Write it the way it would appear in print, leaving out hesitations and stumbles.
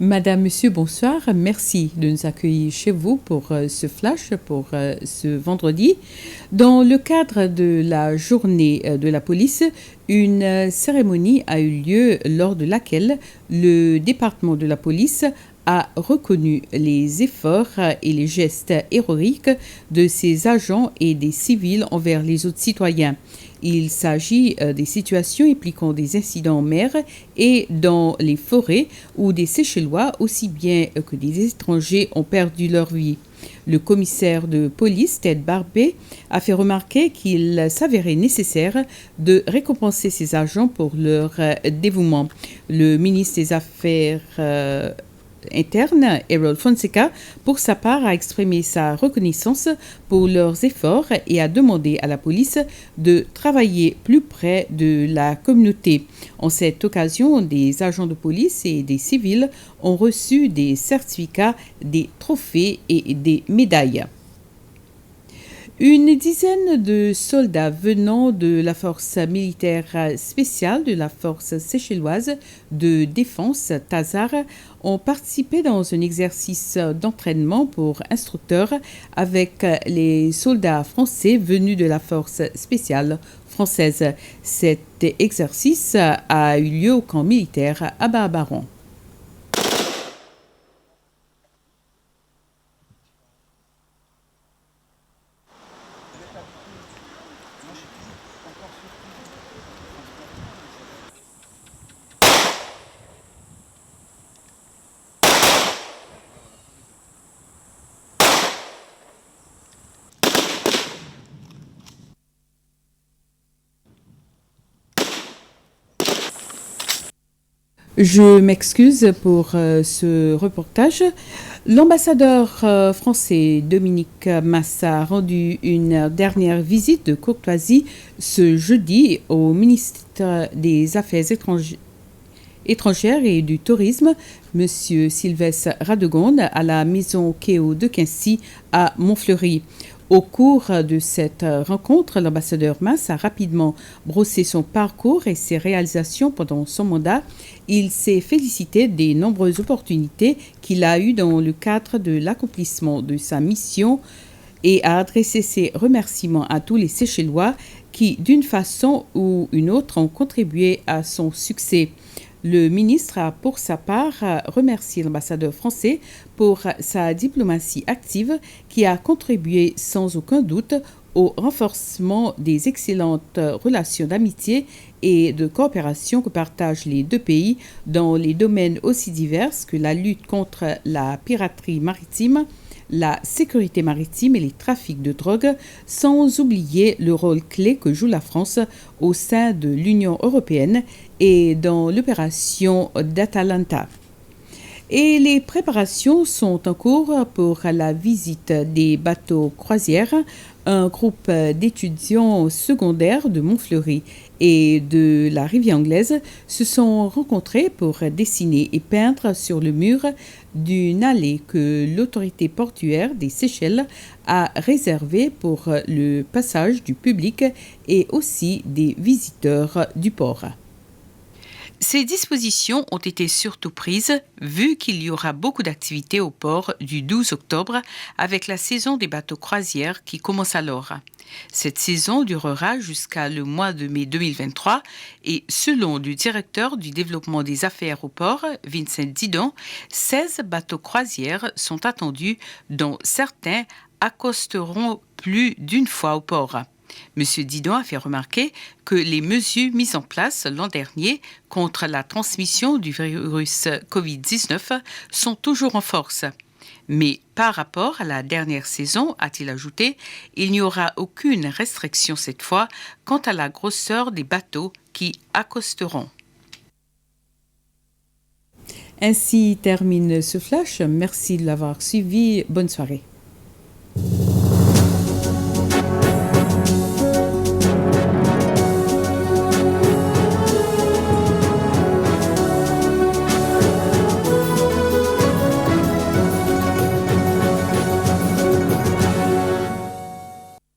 Madame, Monsieur, bonsoir. Merci de nous accueillir chez vous pour ce flash, pour ce vendredi. Dans le cadre de la journée de la police, une cérémonie a eu lieu lors de laquelle le département de la police a reconnu les efforts et les gestes héroïques de ses agents et des civils envers les autres citoyens. Il s'agit des situations impliquant des incidents en mer et dans les forêts où des Seychellois, aussi bien que des étrangers, ont perdu leur vie. Le commissaire de police, Ted Barbet, a fait remarquer qu'il s'avérait nécessaire de récompenser ces agents pour leur dévouement. Le ministre des Affaires interne, Harold Fonseca, pour sa part, a exprimé sa reconnaissance pour leurs efforts et a demandé à la police de travailler plus près de la communauté. En cette occasion, des agents de police et des civils ont reçu des certificats, des trophées et des médailles. Une dizaine de soldats venant de la force militaire spéciale de la force séchelloise de défense TASAR ont participé dans un exercice d'entraînement pour instructeurs avec les soldats français venus de la force spéciale française. Cet exercice a eu lieu au camp militaire à Barbaron. Je m'excuse pour ce reportage. L'ambassadeur français Dominique Massa a rendu une dernière visite de courtoisie ce jeudi au ministre des Affaires étrangères et du Tourisme, M. Sylvestre Radegonde, à la maison Kéo de Quincy à Montfleury. Au cours de cette rencontre, l'ambassadeur Mas a rapidement brossé son parcours et ses réalisations pendant son mandat. Il s'est félicité des nombreuses opportunités qu'il a eues dans le cadre de l'accomplissement de sa mission et a adressé ses remerciements à tous les Seychellois qui, d'une façon ou une autre, ont contribué à son succès. Le ministre a, pour sa part, remercié l'ambassadeur français pour sa diplomatie active qui a contribué sans aucun doute au renforcement des excellentes relations d'amitié et de coopération que partagent les deux pays dans les domaines aussi divers que la lutte contre la piraterie maritime, la sécurité maritime et les trafics de drogue, sans oublier le rôle clé que joue la France au sein de l'Union européenne et dans l'opération d'Atalanta. Et les préparations sont en cours pour la visite des bateaux croisières. Un groupe d'étudiants secondaires de Montfleury et de la Rivière-Anglaise se sont rencontrés pour dessiner et peindre sur le mur d'une allée que l'autorité portuaire des Seychelles a réservée pour le passage du public et aussi des visiteurs du port. Ces dispositions ont été surtout prises vu qu'il y aura beaucoup d'activités au port du 12 octobre avec la saison des bateaux croisières qui commence alors. Cette saison durera jusqu'à le mois de mai 2023 et selon le directeur du développement des affaires au port, Vincent Didon, 16 bateaux croisières sont attendus dont certains accosteront plus d'une fois au port. M. Didon a fait remarquer que les mesures mises en place l'an dernier contre la transmission du virus Covid-19 sont toujours en force. Mais par rapport à la dernière saison, a-t-il ajouté, il n'y aura aucune restriction cette fois quant à la grosseur des bateaux qui accosteront. Ainsi termine ce flash. Merci de l'avoir suivi. Bonne soirée.